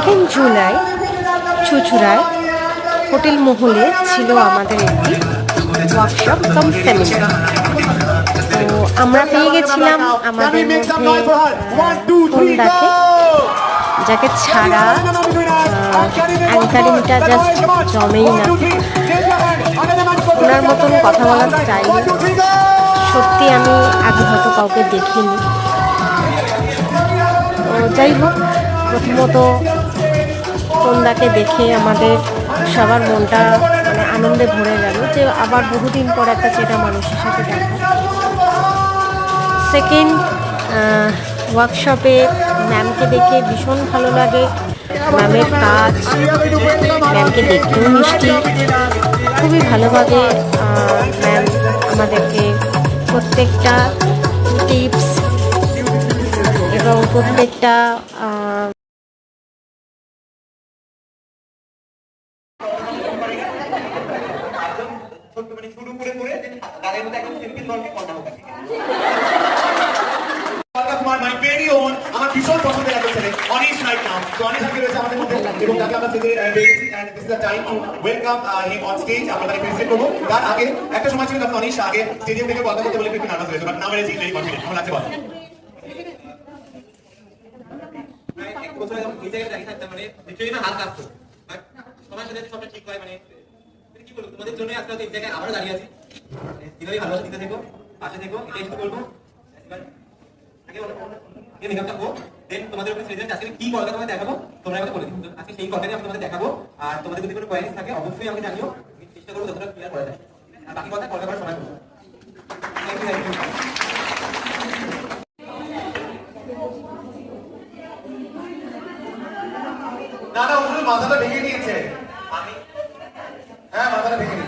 2 July চুঁচুড়ায় hotel মহলে ছিল আমাদের একটি ওয়ার্কশপ কাম সেমিনার। তো আমরা পেয়ে গেছিলাম আমাদের মধ্যে তন্দাকে, যাকে ছাড়া অ্যাঙ্কারিংটা জাস্ট জমেই না। ওনার মতন কথা বলার স্টাইল সত্যি আমি আগে হয়তো কাউকে দেখিনি। তো যাই হোক, প্রথমত তন্দাকে দেখে আমাদের সবার মনটা মানে আনন্দে ভরে গেল যে আবার বহুদিন পর একটা চেনা মানুষের সাথে দেখা। সেকেন্ড, ওয়ার্কশপে ম্যামকে দেখে ভীষণ ভালো লাগে। ম্যামের কাজ, ম্যামকে দেখতেও মিষ্টি, খুবই ভালোভাবে ম্যাম আমাদেরকে প্রত্যেকটা টিপস এবং প্রত্যেকটা আমার ভীষণ পছন্দের একটা ছেলে অনিশ রাইট নাও। তো অনিশ আজকে রয়েছে আমাদের মধ্যে এবং যাকে আমরা স্টেজে পেয়েছি and this is the time to welcome him on stage. আমরা তাকে প্রেজেন্ট করব। তার আগে একটা সময় ছিল যখন অনিশ আগে স্টেজে থেকে কথা বলতে বলে একটু নার্ভাস হয়েছিল, but now is very confident. কেমন লাগছে বল? এক বছর যখন এই জায়গায় দাঁড়িয়ে থাকতাম মানে লিটারালি আমার হাত কাঁপতো, বাট সময়ের সাথে সবটা ঠিক হয়। মানে কি বলবো, তোমাদের জন্য আজকে এই জায়গায় আবারও দাঁড়িয়ে আছি। এভাবেই ভালোবাসা দিতে থেকো, পাশে থেকো, এটাই শুধু বলবো। আগে মেকআপটা হোক, দেন তোমাদের উপরে ছেড়ে আজকে কি কলকা তোমাদের দেখাবো তোমরা আমাকে বলে দিন। আজকে সেই কলকাটাই আমি তোমাদের দেখাবো। আর তোমাদের যদি কোনো কোয়েরিজ থাকে অবশ্যই আমাকে জানিও, আমি চেষ্টা করবো যতটা ক্লিয়ার করা যায়। আর বাকি কথা কলকা করার সময় করবো। Thank you. না না, ওর মাথাটা ভেঙে দিয়েছে। আমি হ্যাঁ, মাথাটা ভেঙে দিয়েছে।